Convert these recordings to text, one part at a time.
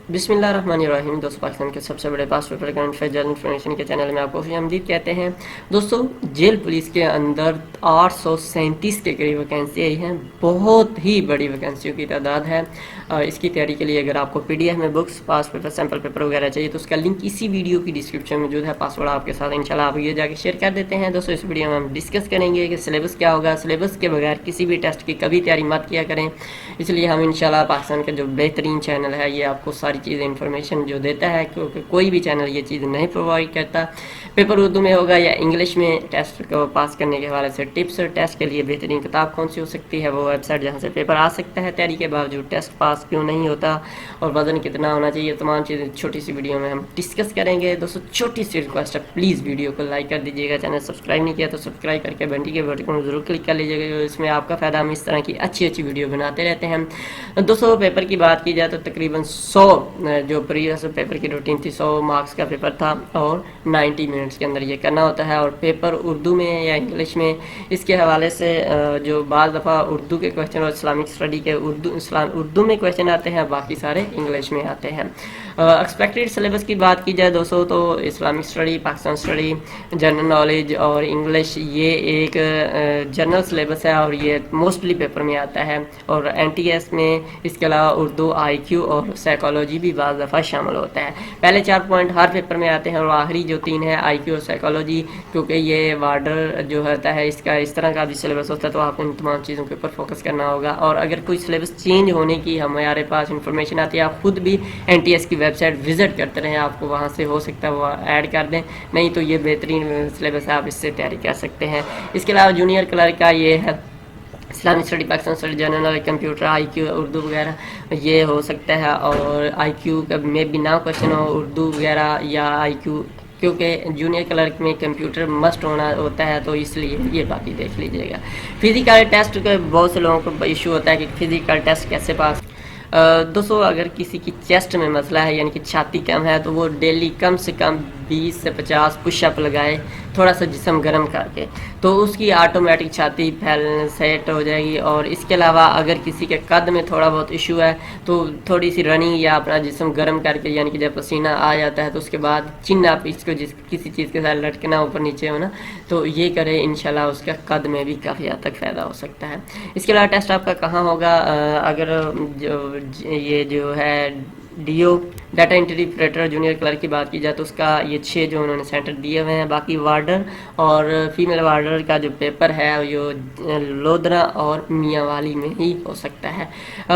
بسم اللہ الرحمن الرحیم. دوستو پاکستان کے سب سے بڑے past paper current affair general information کے چینل میں آپ کو خوش آمدید کہتے ہیں. دوستو جیل پولیس کے اندر 837 کے قریب ویکینسی آئی ہیں. بہت ہی بڑی ویکینسیوں کی تعداد ہے. اس کی تیاری کے لیے اگر آپ کو پی ڈی ایف میں بکس پاس پیپر سیمپل پیپر وغیرہ چاہیے تو اس کا لنک اسی ویڈیو کی ڈسکرپشن میں موجود ہے. پاسورڈ آپ کے ساتھ انشاءاللہ آپ یہ جا کے شیئر کر دیتے ہیں. دوستو اس ویڈیو میں ہم ڈسکس کریں گے کہ سلیبس کیا ہوگا. سلیبس کے بغیر کسی بھی ٹیسٹ کی کبھی تیاری مت کیا کریں. اس لیے ہم انشاءاللہ پاکستان کا جو بہترین چینل ہے یہ آپ کو ساری چیزیں انفارمیشن جو دیتا ہے، کیونکہ کوئی بھی چینل یہ چیز نہیں پرووائڈ کرتا. پیپر اردو میں ہوگا یا انگلش میں. ٹیسٹ کو پاس کرنے کے حوالے سے ٹپس، ٹیسٹ کے لیے بہترین کتاب کون سی ہو سکتی ہے، وہ ویب سائٹ جہاں سے پیپر آ سکتا ہے، تیاری کے باوجود ٹیسٹ پاس کیوں نہیں ہوتا، اور وزن کتنا ہونا چاہیے، تمام چیزیں چھوٹی سی ویڈیو میں ہم ڈسکس کریں گے. دوستو چھوٹی سی ریکویسٹ ہے، پلیز ویڈیو کو لائک کر دیجیے گا. چینل سبسکرائب نہیں کیا تو سبسکرائب کر کے گھنٹی کے بٹن کو ضرور کلک کر لیجیے گا. اس میں آپ کا فائدہ، ہم اس طرح کی اچھی ویڈیو بناتے رہتے ہیں. دوستو پیپر کی بات کی جائے تو تقریباً 100 جو پریویس پیپر کی روٹین تھی، 100 مارکس کا پیپر تھا اور 90 منٹس کے اندر یہ کرنا ہوتا ہے. اور پیپر اردو میں یا انگلش میں، اس کے حوالے سے جو بعض دفعہ اردو کے کویشچن اور اسلامک اسٹڈی کے اردو میں کویشچن آتے ہیں، باقی سارے انگلش میں آتے ہیں. ایکسپیکٹڈ سلیبس کی بات کی جائے دوستو تو Islamic study, Pakistan study, general knowledge اور انگلش یہ ایک جنرل سلیبس ہے اور یہ موسٹلی پیپر میں آتا ہے. اور این ٹی ایس میں اس کے علاوہ اردو، آئی کیو اور سائیکالوجی بھی بعض دفعہ شامل ہوتا ہے. پہلے 4 پوائنٹ ہر پیپر میں آتے ہیں اور آخری جو 3 ہے آئی کیو اور سائیکالوجی، کیونکہ یہ وارڈر جو ہوتا ہے اس طرح کا بھی سلیبس ہوتا ہے تو آپ ان تمام چیزوں کے اوپر فوکس کرنا ہوگا. اور اگر کوئی سلیبس چینج ہونے کی ہمارے پاس انفارمیشن آتی ہے، آپ خود بھی این ٹی ایس کی ویب سائٹ وزٹ کرتے رہیں، آپ کو وہاں سے ہو سکتا ہے وہ ایڈ کر دیں. نہیں تو یہ بہترین سلیبس ہے، آپ اس سے تیاری کر سکتے ہیں. اس کے علاوہ جونیئر کلرک کا یہ ہے Islamic study, Pakistan study, general, computer, IQ کیو، اردو وغیرہ یہ ہو سکتا ہے. اور آئی کیو کا میں بھی نہ کویشچن ہو اردو وغیرہ یا آئی کیو، کیونکہ جونیئر کلرک میں کمپیوٹر مسٹ ہوتا ہے تو اس لیے یہ بات ہی دیکھ لیجیے گا. فزیکل ٹیسٹ کا بہت سے لوگوں کو ایشو ہوتا ہے کہ فزیکل ٹیسٹ کیسے پاس. دوستو اگر کسی کی چیسٹ میں مسئلہ ہے یعنی کہ چھاتی کم ہے تو وہ ڈیلی کم سے کم 20 سے 50 پش اپ لگائے، تھوڑا سا جسم گرم کر کے، تو اس کی آٹومیٹک چھاتی سیٹ ہو جائے گی. اور اس کے علاوہ اگر کسی کے قد میں تھوڑا بہت ایشو ہے تو تھوڑی سی رننگ یا اپنا جسم گرم کر کے، یعنی کہ جب پسینہ آ جاتا ہے تو اس کے بعد چن اپ، اس کو کسی چیز کے ساتھ لٹکنا اوپر نیچے ہونا، تو یہ کرے انشاءاللہ اس کا قد میں بھی کافی حد تک فائدہ ہو سکتا ہے. اس کے علاوہ ٹیسٹ آپ کا کہاں ہوگا؟ اگر یہ جو ہے D O data interpreter junior clerk کی بات کی جائے تو اس کا یہ 6 جو انہوں نے سینٹر دیے ہوئے ہیں. باقی وارڈر اور فیمیل وارڈر کا جو پیپر ہے یہ لودھرا اور میاں والی میں ہی ہو سکتا ہے.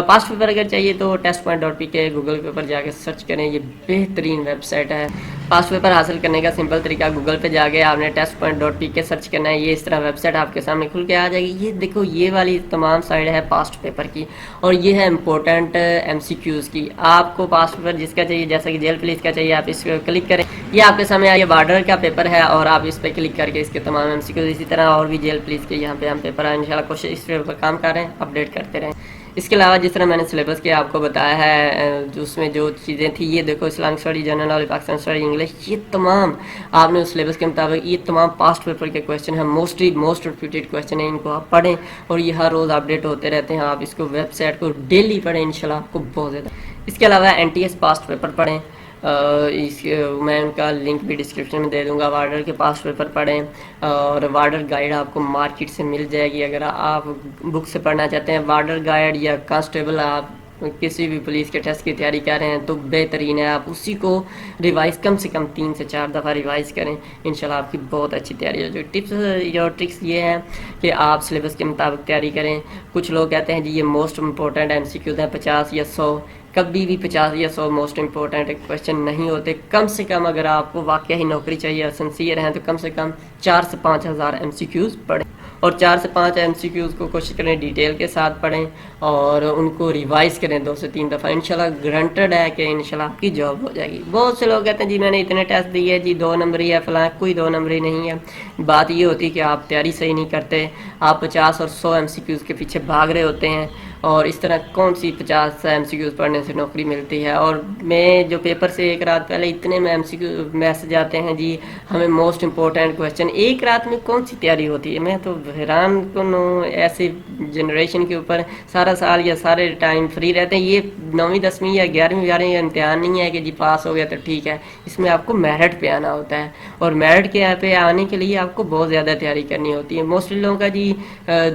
پاسٹ پیپر اگر چاہیے تو testpoint.pk گوگل پیپر جا کے سرچ کریں، یہ بہترین ویب سائٹ ہے. پاسٹ پیپر حاصل کرنے کا سمپل طریقہ، گوگل پہ جا کے آپ نے testpoint.pk سرچ کرنا ہے. یہ اس طرح ویب سائٹ آپ کے سامنے کھل کے آ جائے گی. یہ دیکھو یہ والی تمام سائٹ ہے پاسٹ پیپر کی، اور یہ ہے امپورٹنٹ ایم سی کیوز کی. آپ کو پاسٹ پیپر جس کا چاہیے، جیسا کہ جیل پولیس کا چاہیے، آپ اس پہ کلک کریں. یہ آپ کے سامنے یہ بارڈر کا پیپر ہے اور آپ اس پہ کلک کر کے اس کے تمام ایم سی کیوز، اسی طرح اور بھی جیل پولیس کے یہاں پہ ہم پیپر ان شاء اللہ کوشش اس پہ کام کر رہے ہیں، اپڈیٹ کرتے رہیں. اس کے علاوہ جس طرح میں نے سلیبس کے آپ کو بتایا ہے، اس میں جو چیزیں تھیں یہ دیکھو، Islamic study, general knowledge, Pakistan study, English, یہ تمام آپ نے اس سلیبس کے مطابق یہ تمام پاسٹ پیپر کے کویشچن ہیں. موسٹ ریپیٹڈ کویشچن ہیں، ان کو آپ پڑھیں اور یہ ہر روز اپڈیٹ ہوتے رہتے ہیں. آپ اس کو ویب سائٹ کو ڈیلی پڑھیں، انشاءاللہ آپ کو بہت زیادہ. اس کے علاوہ N T S past paper پڑھیں، میں ان کا لنک بھی ڈسکرپشن میں دے دوں گا. وارڈر کے پاسٹ پیپر پڑھیں اور وارڈر گائیڈ آپ کو مارکیٹ سے مل جائے گی. اگر آپ بک سے پڑھنا چاہتے ہیں وارڈر گائیڈ یا کانسٹیبل، آپ کسی بھی پولیس کے ٹیسٹ کی تیاری کر رہے ہیں تو بہترین ہے آپ اسی کو ریوائز کم سے کم 3 سے 4 دفعہ ریوائز کریں، انشاءاللہ آپ کی بہت اچھی تیاری ہو جائے. ٹپس اور ٹرکس یہ ہیں کہ آپ سلیبس کے مطابق تیاری کریں. کچھ لوگ کہتے ہیں جی یہ most important M C Qs ہیں 50 یا 100، کبھی بھی 50 یا 100 موسٹ امپورٹنٹ کویشچن نہیں ہوتے. کم سے کم اگر آپ کو واقعی ہی نوکری چاہیے اور سنسیئر ہیں تو کم سے کم 4 سے 5 ہزار ایم سی کیوز پڑھیں، اور 4 سے 5 ایم سی کیوز کو کوشش کریں ڈیٹیل کے ساتھ پڑھیں اور ان کو ریوائز کریں 2 سے 3 دفعہ. انشاءاللہ گرانٹڈ ہے کہ انشاءاللہ آپ کی جاب ہو جائے گی. بہت سے لوگ کہتے ہیں جی میں نے اتنے ٹیسٹ دیے جی 2 نمبری ہے فلاں، کوئی 2 نمبری نہیں ہے. بات یہ ہوتی ہے کہ آپ تیاری صحیح نہیں کرتے، آپ 50 اور 100 ایم سی کیوز کے پیچھے بھاگ رہے ہوتے ہیں اور اس طرح کون سی 50 MCQs پڑھنے سے نوکری ملتی ہے، اور میں جو پیپر سے ایک رات پہلے اتنے میں MCQ میسج آتے ہیں جی ہمیں موسٹ امپورٹنٹ کویشچن، ایک رات میں کون سی تیاری ہوتی ہے؟ میں تو حیران کن ہوں ایسی جنریشن کے اوپر، سارا سال یا سارے ٹائم فری رہتے ہیں، یہ 9ویں 10ویں یا 11ویں 12ویں کا امتحان نہیں ہے کہ جی پاس ہو گیا تو ٹھیک ہے، اس میں آپ کو میرٹ پہ آنا ہوتا ہے، اور میرٹ کے پہ آنے کے لیے آپ کو بہت زیادہ تیاری کرنی ہوتی ہے۔ موسٹلی لوگوں کا جی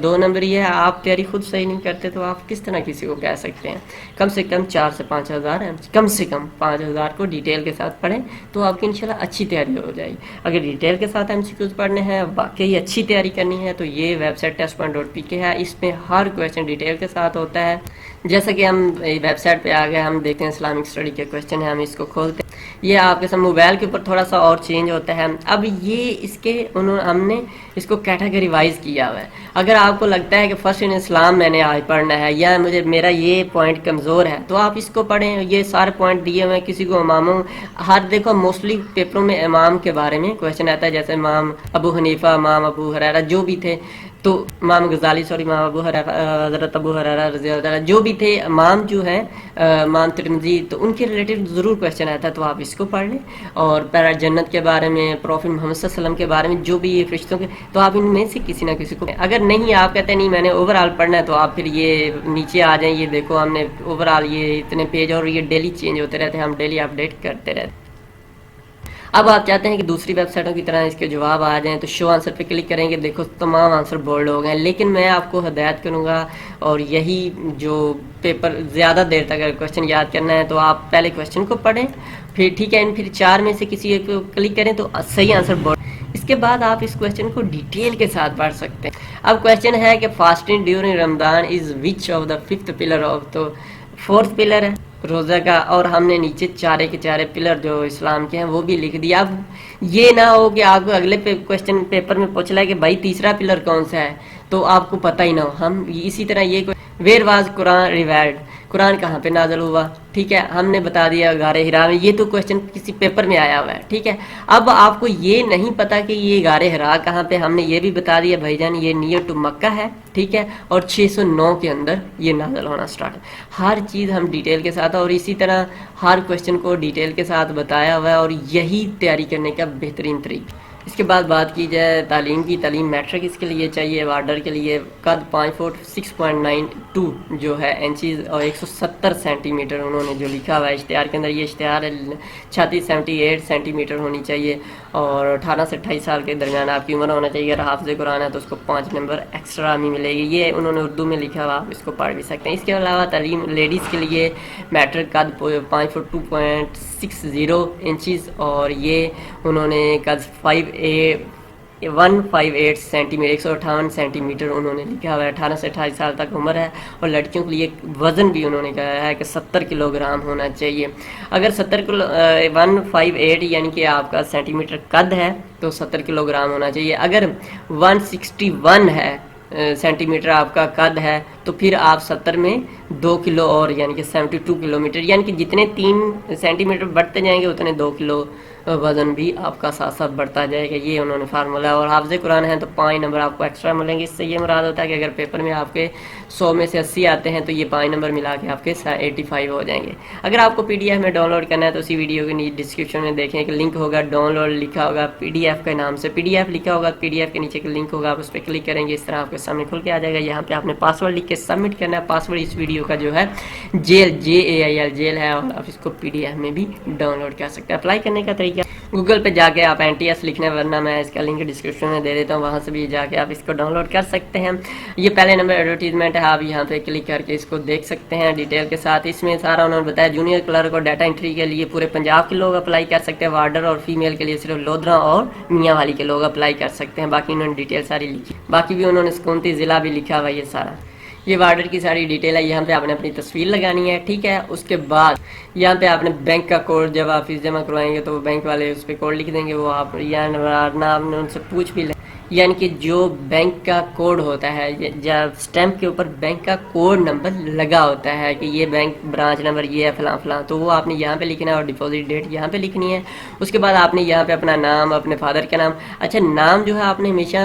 2 نمبر ہی ہے، آپ تیاری خود صحیح نہیں کرتے تو آپ کس طرح کسی کو کہہ سکتے ہیں؟ کم سے کم 4 سے 5 ہزار، کم سے کم 5 ہزار کو ڈیٹیل کے ساتھ پڑھیں تو آپ کی انشاءاللہ اچھی تیاری ہو جائے گی۔ اگر ڈیٹیل کے ساتھ MCQs پڑھنے ہیں، واقعی اچھی تیاری کرنی ہے، تو یہ ویب سائٹ testpoint.pk ہے، اس میں ہر کویشچن ڈیٹیل کے ساتھ ہوتا ہے۔ جیسا کہ ہم ویب سائٹ پہ آ گئے، ہم دیکھتے ہیں اسلامک اسٹڈی کے کویشچن ہیں، ہم اس کو کھولتے ہیں، یہ آپ کے ساتھ موبائل کے اوپر تھوڑا سا اور چینج ہوتا ہے۔ اب یہ اس کے ہم نے اس کو کیٹیگری وائز کیا ہوا ہے۔ اگر آپ کو لگتا ہے کہ فرسٹ ان اسلام میں نے آج پڑھنا ہے، یا میرا یہ پوائنٹ کمزور ہے، تو آپ اس کو پڑھیں، یہ سارے پوائنٹ دیے ہوئے ہیں۔ کسی کو اماموں، دیکھو موسٹلی پیپروں میں امام کے بارے میں کویشچن آتا ہے، جیسے امام ابو حنیفہ، امام ابو ہریرہ جو بھی تھے، تو امام غزالی، امام ابو ہریرہ، حضرت ابو ہریرہ رضی اللہ عنہ جو بھی تھے، امام جو ہیں، امام ترمذی، تو ان کے ریلیٹڈ ضرور کویشچن آتا ہے، تو آپ اس کو پڑھ لیں۔ اور پیرا جنت کے بارے میں، پروفٹ محمد صلی اللہ علیہ وسلم کے بارے میں، جو بھی یہ فرشتوں کے، تو آپ ان میں سے کسی نہ کسی کو، اگر نہیں آپ کہتے ہیں نہیں میں نے اوور آل پڑھنا ہے، تو آپ پھر یہ نیچے آ جائیں، یہ دیکھو ہم نے اوور آل یہ اتنے پیج، اور یہ ڈیلی چینج ہوتے رہتے ہیں، ہم ڈیلی اپڈیٹ کرتے رہتے ہیں۔ اب آپ چاہتے ہیں کہ دوسری ویب سائٹوں کی طرح اس کے جواب آ جائیں، تو شو آنسر پہ کلک کریں گے، دیکھو تمام آنسر بولڈ ہو گئے ہیں، لیکن میں آپ کو ہدایت کروں گا، اور یہی جو پیپر زیادہ دیر تک اگر کویشچن یاد کرنا ہے، تو آپ پہلے کویشچن کو پڑھیں، پھر ٹھیک ہے، پھر 4 میں سے کسی ایک کو کلک کریں تو صحیح آنسر بولڈ، اس کے بعد آپ اس کویشچن کو ڈیٹیل کے ساتھ پڑھ سکتے ہیں۔ اب کویشچن ہے کہ fasting during Ramzan is which of the 5th pillar of, تو 4th پلر ہے روزہ کا، اور ہم نے نیچے چارے کے چارے پلر جو اسلام کے ہیں وہ بھی لکھ دیا۔ اب یہ نہ ہو کہ آپ کو اگلے کویشچن پیپر میں پوچھ لائے کہ بھائی تیسرا پلر کون سا ہے، تو آپ کو پتہ ہی نہ ہو۔ ہم اسی طرح یہ ویئر واز قرآن ریوائلڈ، قرآن کہاں پہ نازل ہوا، ٹھیک ہے، ہم نے بتا دیا غار حرا میں، یہ تو کویشچن کسی پیپر میں آیا ہوا ہے، ٹھیک ہے۔ اب آپ کو یہ نہیں پتا کہ یہ غار حرا کہاں پہ، ہم نے یہ بھی بتا دیا بھائی جان یہ نیئر ٹو مکہ ہے، ٹھیک ہے، اور 609 کے اندر یہ نازل ہونا سٹارٹ ہے۔ ہر چیز ہم ڈیٹیل کے ساتھ، اور اسی طرح ہر کویشچن کو ڈیٹیل کے ساتھ بتایا ہوا ہے، اور یہی تیاری کرنے کا بہترین طریقہ۔ اس کے بعد بات کی جائے تعلیم کی، تعلیم میٹرک اس کے لیے چاہیے، وارڈر کے لیے قد 5 فٹ 6.92 جو ہے انچیز، اور 170 سینٹی میٹر انہوں نے جو لکھا ہوا ہے اشتہار کے اندر، یہ اشتہار چھاتی 78 سینٹی میٹر ہونی چاہیے، اور 18 سے 28 سال کے درمیان آپ کی عمر ہونا چاہیے۔ اگر حافظ قرآن ہے تو اس کو 5 نمبر ایکسٹرا بھی ملے گی، یہ انہوں نے اردو میں لکھا ہوا، آپ اس کو پڑھ بھی سکتے ہیں۔ اس کے علاوہ تعلیم لیڈیز کے لیے میٹرک قد 5 فٹ 2.60 انچیز، اور یہ انہوں نے قد 158 سینٹی میٹر 158 سینٹی میٹر انہوں نے لکھا ہوا ہے۔ 18 سے 28 سال تک عمر ہے، اور لڑکیوں کے لیے وزن بھی انہوں نے کہا ہے کہ 70 کلو گرام ہونا چاہیے۔ اگر 158 یعنی کہ آپ کا سینٹی میٹر قد ہے تو 70 کلو گرام ہونا چاہیے۔ اگر 161 ہے سینٹی میٹر آپ کا قد ہے، تو پھر آپ 70 میں 2 کلو اور، یعنی کہ 72 کلو میٹر، یعنی کہ جتنے 3 سینٹی میٹر بڑھتے جائیں گے اتنے 2 کلو وزن بھی آپ کا ساتھ ساتھ بڑھتا جائے گا، یہ انہوں نے فارمولا ہے۔ اور حافظ قرآن ہے تو 5 نمبر آپ کو ایکسٹرا ملیں گے، اس سے یہ مراد ہوتا ہے کہ اگر پیپر میں آپ کے 100 میں سے 80 آتے ہیں تو یہ 5 نمبر ملا کے آپ کے 85 ہو جائیں گے۔ اگر آپ کو PDF میں ڈاؤن لوڈ کرنا ہے تو اسی ویڈیو کے نیچے ڈسکرپشن میں دیکھیں کہ لنک ہوگا، ڈاؤن لوڈ لکھا ہوگا PDF کے نام سے، PDF لکھا ہوگا، PDF کے نیچے کا لنک ہوگا، آپ اس پہ کلک کریں گے، اس طرح آپ کے سامنے کھل کے آ جائے گا۔ یہاں پہ آپ نے پاسورڈ لکھ کے سبمٹ کرنا ہے، پاسورڈ اس ویڈیو کا جو ہے JAIL جیل ہے، اور آپ اس کو PDF میں بھی ڈاؤن لوڈ کر سکتے ہیں۔ اپلائی کرنے کا طریقہ گوگل پہ جا کے آپ NTS لکھنا ہے، ورنہ میں اس کا لنک ڈسکرپشن میں دے دیتا ہوں، وہاں سے بھی جا کے آپ اس کو ڈاؤن لوڈ کر سکتے ہیں۔ یہ پہلے نمبر ایڈورٹیزمنٹ ہے، آپ یہاں پہ کلک کر کے اس کو دیکھ سکتے ہیں ڈیٹیل کے ساتھ۔ اس میں سارا انہوں نے بتایا، جونیئر کلرک اور ڈیٹا انٹری کے لیے پورے پنجاب کے لوگ اپلائی کر سکتے ہیں، وارڈر اور فیمیل کے لیے صرف لودھرا اور میاں والی کے لوگ اپلائی کر سکتے ہیں۔ باقی انہوں نے ڈیٹیل ساری لکھی، باقی بھی انہوں نے 29 ضلع بھی لکھا ہوا ہے، یہ سارا یہ وارڈر کی ساری ڈیٹیل ہے۔ یہاں پہ آپ نے اپنی تصویر لگانی ہے، ٹھیک ہے۔ اس کے بعد یہاں پہ آپ نے بینک کا کوڈ، جب آپ فیس جمع کروائیں گے تو بینک والے اس پہ کوڈ لکھ دیں گے، وہ آپ یا آپ نے ان سے پوچھ بھی لیں۔ یعنی کہ جو بینک کا کوڈ ہوتا ہے، جب اسٹیمپ کے اوپر بینک کا کوڈ نمبر لگا ہوتا ہے کہ یہ بینک برانچ نمبر یہ ہے فلاں فلاں، تو وہ آپ نے یہاں پہ لکھنا ہے اور ڈپازٹ ڈیٹ یہاں پہ لکھنی ہے۔ اس کے بعد آپ نے یہاں پہ اپنا نام، اپنے فادر کا نام، اچھا نام جو ہے آپ نے ہمیشہ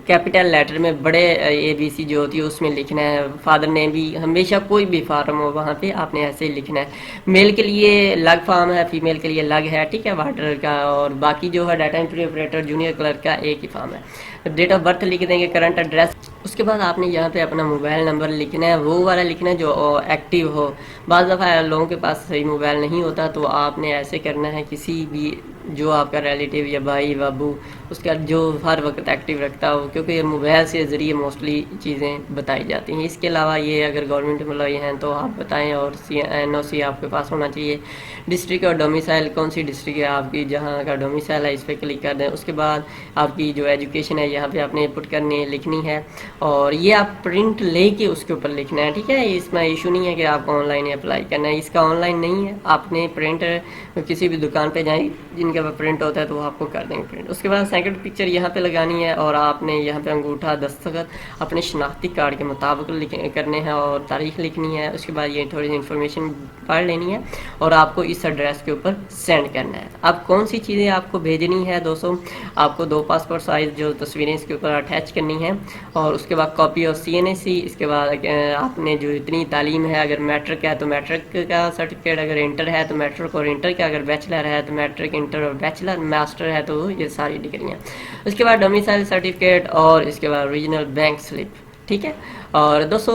کیپٹل لیٹر میں بڑے اے بی سی جو ہوتی ہے اس میں لکھنا ہے۔ فادر نیم بھی ہمیشہ کوئی بھی فارم ہو وہاں پہ آپ نے ایسے ہی لکھنا ہے۔ میل کے لیے لگ فارم ہے، فیمیل کے لیے لگ ہے، ٹھیک ہے، واٹر کا، اور باقی جو ہے data entry operator junior clerk کا ایک ہی فارم ہے۔ ڈیٹ آف برتھ لکھ دیں گے، کرنٹ ایڈریس۔ اس کے بعد آپ نے یہاں پہ اپنا موبائل نمبر لکھنا ہے، وہ والا لکھنا ہے جو ایکٹیو ہو۔ بعض دفعہ لوگوں کے پاس صحیح موبائل نہیں ہوتا تو آپ نے ایسے کرنا ہے، کسی بھی جو آپ کا ریلیٹیو یا بھائی بابو اس کا جو ہر وقت ایکٹیو رکھتا ہو، کیونکہ موبائل سے ذریعے موسٹلی چیزیں بتائی جاتی ہیں۔ اس کے علاوہ یہ اگر گورنمنٹ امپلائی ہیں تو آپ بتائیں، اور NOC آپ کے پاس ہونا چاہیے۔ ڈسٹرکٹ اور ڈومیسائل، کون سی ڈسٹرکٹ ہے آپ کی، جہاں کا ڈومیسائل ہے اس پہ کلک کر دیں۔ اس کے بعد آپ کی جو ایجوکیشن ہے یہاں پہ آپ نے پٹ کرنی ہے، لکھنی ہے، اور یہ آپ پرنٹ لے کے اس کے اوپر لکھنا ہے، ٹھیک ہے۔ اس میں ایشو نہیں ہے کہ آپ کو آن لائن اپلائی کرنا ہے، اس کا آن لائن نہیں ہے، آپ نے پرنٹ کسی بھی دکان پہ جائیں جن کے پاس پرنٹ ہوتا ہے تو وہ آپ کو کر دیں گے پرنٹ۔ اس کے بعد سیکنڈ پکچر یہاں پہ لگانی ہے، اور آپ نے یہاں پہ انگوٹھا دستخط اپنے شناختی کارڈ کے مطابق کرنے ہیں، اور تاریخ لکھنی ہے۔ اس کے بعد یہ تھوڑی سی انفارمیشن پڑھ لینی ہے، اور آپ کو اس ایڈریس کے اوپر سینڈ کرنا ہے۔ اب کون سی چیزیں آپ کو بھیجنی ہے دوستوں، آپ کو 2 پاسپورٹ سائز جو تصویریں اس کے اوپر اٹیچ کرنی ہیں، اور اس کے بعد کاپی اور CNAC۔ اس کے بعد آپ نے جو اتنی تعلیم ہے، اگر میٹرک ہے تو میٹرک کا سرٹیفکیٹ، اگر انٹر ہے تو میٹرک اور انٹر کا، اگر بیچلر ہے تو میٹرک انٹر اور بیچلر، ماسٹر ہے تو یہ ساری ڈگریاں۔ اس کے بعد ڈومیسائل سرٹیفکیٹ، اور اس کے بعد اوریجنل بینک سلپ، ٹھیک ہے۔ اور دوستو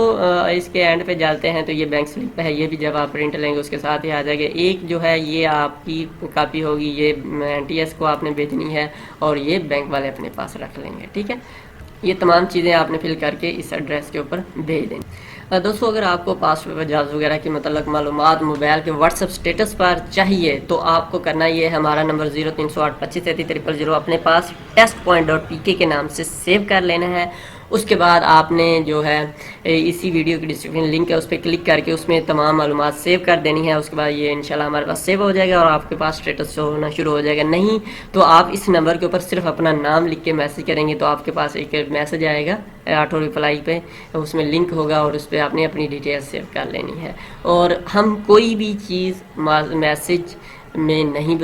اس کے اینڈ پہ جاتے ہیں تو یہ بینک سلپ ہے، یہ بھی جب آپ پرنٹ لیں گے اس کے ساتھ ہی آ جائے گا۔ ایک جو ہے یہ آپ کی کاپی ہوگی، یہ TS کو آپ نے بھیجنی ہے، اور یہ بینک والے اپنے پاس رکھ لیں گے، ٹھیک ہے۔ یہ تمام چیزیں آپ نے فل کر کے اس ایڈریس کے اوپر بھیج دیں۔ دوستو اگر آپ کو پاسپورٹ وجاز وغیرہ کے متعلق معلومات موبائل کے واٹس ایپ اسٹیٹس پر چاہیے تو آپ کو کرنا یہ ہے، ہمارا نمبر 0308253300 اپنے پاس testpoint.pk کے نام سے سیو کر لینا ہے۔ اس کے بعد آپ نے جو ہے اسی ویڈیو کی ڈسکرپشن لنک ہے اس پہ کلک کر کے اس میں تمام معلومات سیو کر دینی ہے۔ اس کے بعد یہ انشاءاللہ ہمارے پاس سیو ہو جائے گا، اور آپ کے پاس اسٹیٹس شو ہونا شروع ہو جائے گا۔ نہیں تو آپ اس نمبر کے اوپر صرف اپنا نام لکھ کے میسج کریں گے تو آپ کے پاس ایک میسج آئے گا آٹو ریپلائی پہ، اس میں لنک ہوگا، اور اس پہ آپ نے اپنی ڈیٹیل سیو کر لینی ہے۔ اور ہم کوئی بھی چیز میسج میں نہیں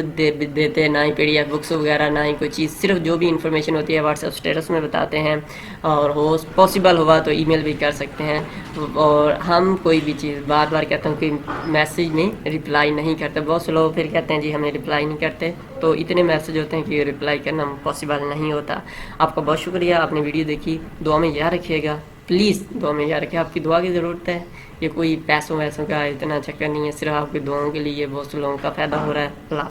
دیتے، نہ ہی PDF بکس وغیرہ، نہ ہی کوئی چیز، صرف جو بھی انفارمیشن ہوتی ہے واٹس ایپ اسٹیٹس میں بتاتے ہیں، اور ہو پاسبل ہوا تو ای میل بھی کر سکتے ہیں۔ اور ہم کوئی بھی چیز بار بار کہتا ہوں کہ میسج میں رپلائی نہیں کرتے۔ بہت سے لوگ پھر کہتے ہیں جی ہمیں رپلائی نہیں کرتے، تو اتنے میسج ہوتے ہیں کہ رپلائی کرنا پاسبل نہیں ہوتا۔ آپ کا بہت شکریہ، آپ نے ویڈیو دیکھی، دعا میں یاد رکھیے گا، پلیز دعا میں یاد رکھیے، آپ کی دعا کی ضرورت ہے۔ یہ کوئی پیسوں ویسوں کا اتنا چکر نہیں ہے، صرف آپ کی دعاؤں کے لیے بہت سے لوگوں کا فائدہ ہو رہا ہے۔ اللہ